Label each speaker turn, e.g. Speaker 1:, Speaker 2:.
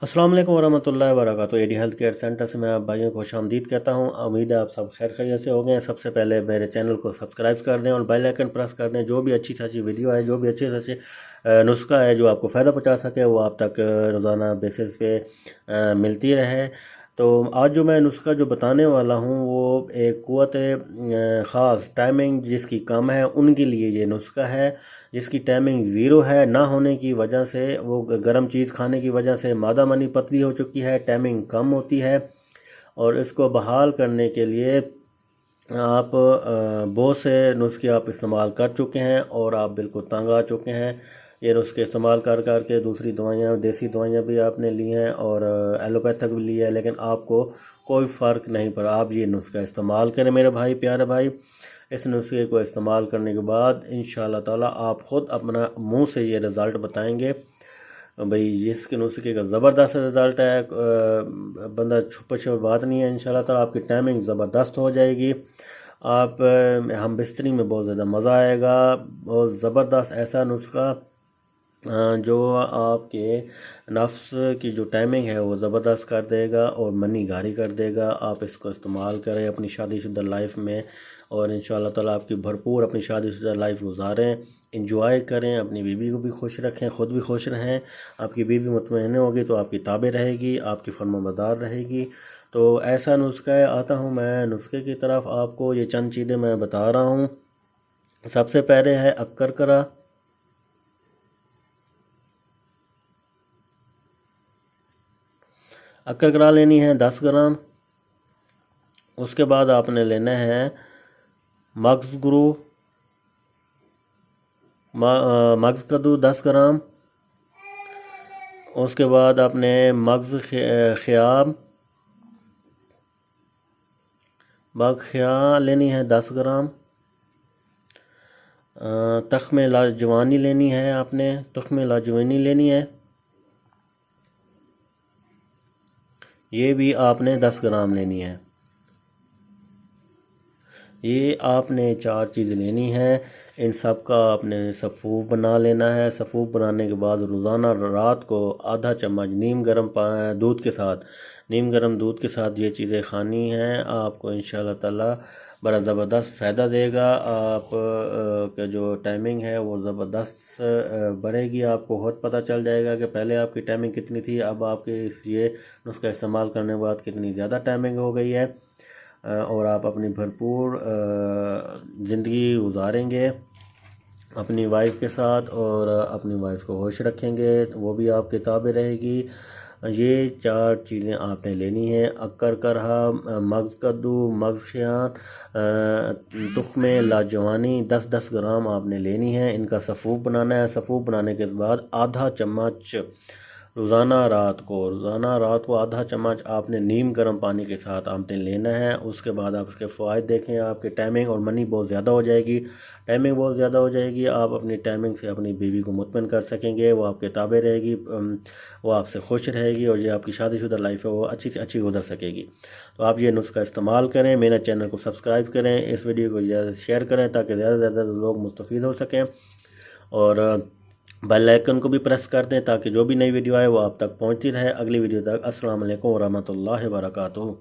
Speaker 1: अस्सलाम वालेकुम वरहमतुल्लाहि वबरकातुहू। एडी हेल्थ केयर सेंटर से मैं आप भाइयों को खुशामदीद कहता हूँ। उम्मीद है आप सब खैर खैरियत से हो गए हैं। सबसे पहले मेरे चैनल को सब्सक्राइब कर दें और बेल आइकन प्रेस कर दें। जो भी अच्छी से अच्छी वीडियो है, जो भी अच्छे से अच्छे नुस्खा है जो आपको फ़ायदा पहुँचा सके, वो आप तक रोज़ाना बेसिस पे मिलती रहे। तो आज जो मैं नुस्खा जो बताने वाला हूँ वो एक क़ुव्वत ख़ास टाइमिंग जिसकी कम है उनके लिए ये नुस्खा है। जिसकी टाइमिंग ज़ीरो है ना होने की वजह से, वो गर्म चीज़ खाने की वजह से मादा मनी पतली हो चुकी है, टाइमिंग कम होती है। और इसको बहाल करने के लिए आप बहुत से नुस्खे आप इस्तेमाल कर चुके हैं और आप बिल्कुल तंग आ चुके हैं। ये नुस्खे इस्तेमाल कर कर के दूसरी दवाइयाँ, देसी दवाइयाँ भी आपने ली हैं और एलोपैथिक भी ली है, लेकिन आपको कोई फ़र्क नहीं पड़ा। आप ये नुस्खा इस्तेमाल करें मेरे भाई, प्यारे भाई। इस नुस्खे को इस्तेमाल करने के बाद इंशाअल्लाह ताला आप ख़ुद अपना मुंह से ये रिज़ल्ट बताएंगे भाई। इसके नुस्खे का ज़बरदस्त रिज़ल्ट है, बंदा छुपा छुपा बात नहीं है। इंशाअल्लाह ताला आपकी टाइमिंग ज़बरदस्त हो जाएगी। आप हम बिस्तरी में बहुत ज़्यादा मज़ा आएगा। बहुत ज़बरदस्त ऐसा नुस्खा जो आपके नफ्स की जो टाइमिंग है वो ज़बरदस्त कर देगा और मनी गारी कर देगा। आप इसको इस्तेमाल करें अपनी शादीशुदा लाइफ में और इंशाअल्लाह ताला आपकी भरपूर अपनी शादीशुदा लाइफ गुजारें, इंजॉय करें, अपनी बीवी को भी खुश रखें, ख़ुद भी खुश रहें। आपकी बीवी मुतमईन होगी तो आपकी ताबे रहेगी, आपकी फर्माबरदार रहेगी। तो ऐसा नुस्खा है। आता हूँ मैं नुस्खे की तरफ। आपको ये चंद चीज़ें मैं बता रहा हूँ। सबसे पहले है अक्करकरा। अक्करकरा लेनी है 10 ग्राम। उसके बाद आपने लेना है मग्ज़ गुरु, मग्ज़ कद्दू 10 ग्राम। उसके बाद आपने मग्ज़ ख़ियाम लेनी है 10 ग्राम। तख्मे लाजवानी लेनी है, आपने तख्मे लाजवानी लेनी है, ये भी आपने 10 ग्राम लेनी है। ये आपने 4 चीज़ लेनी है। इन सब का आपने सफ़ूफ बना लेना है। सफ़ूफ बनाने के बाद रोज़ाना रात को आधा चम्मच नीम गर्म दूध के साथ ये चीज़ें खानी हैं। आपको इंशाअल्लाह ताला बड़ा ज़बरदस्त फ़ायदा देगा। आप का जो टाइमिंग है वो ज़बरदस्त बढ़ेगी। आपको खुद पता चल जाएगा कि पहले आपकी टाइमिंग कितनी थी, अब आपके ये नुस्खा इस्तेमाल करने के बाद कितनी ज़्यादा टाइमिंग हो गई है। और आप अपनी भरपूर ज़िंदगी गुजारेंगे अपनी वाइफ के साथ और अपनी वाइफ को खुश रखेंगे, तो वो भी आपके ताबे रहेगी। ये 4 चीज़ें आपने लेनी है। अक्करकरा, मग्ज़ कद्दू, मग्ज़ ख़ियान, तुख्मे लाजवानी 10-10 ग्राम आपने लेनी है। इनका सफ़ूफ बनाना है। सफ़ूफ बनाने के बाद आधा चम्मच रोज़ाना रात को आधा चम्मच आपने नीम गर्म पानी के साथ आपने लेना है। उसके बाद आप इसके फ़वाइद देखें। आपकी टाइमिंग और मनी बहुत ज़्यादा हो जाएगी। टाइमिंग बहुत ज़्यादा हो जाएगी। आप अपनी टाइमिंग से अपनी बीवी को मुतमईन कर सकेंगे, वो आपके ताबे रहेगी, वो आपसे खुश रहेगी और जो आपकी शादीशुदा लाइफ है वो अच्छी से अच्छी गुजर सकेगी। तो आप ये नुस्खा इस्तेमाल करें। मेरे चैनल को सब्सक्राइब करें, इस वीडियो को ज़्यादा शेयर करें ताकि ज़्यादा से ज़्यादा लोग मुस्तफ़ीद हो सकें और बेल आइकन को भी प्रेस कर दें ताकि जो भी नई वीडियो आए वो आप तक पहुंचती रहे। अगली वीडियो तक अस्सलाम वालेकुम वरहमतुल्लाहि वबरकातुहू।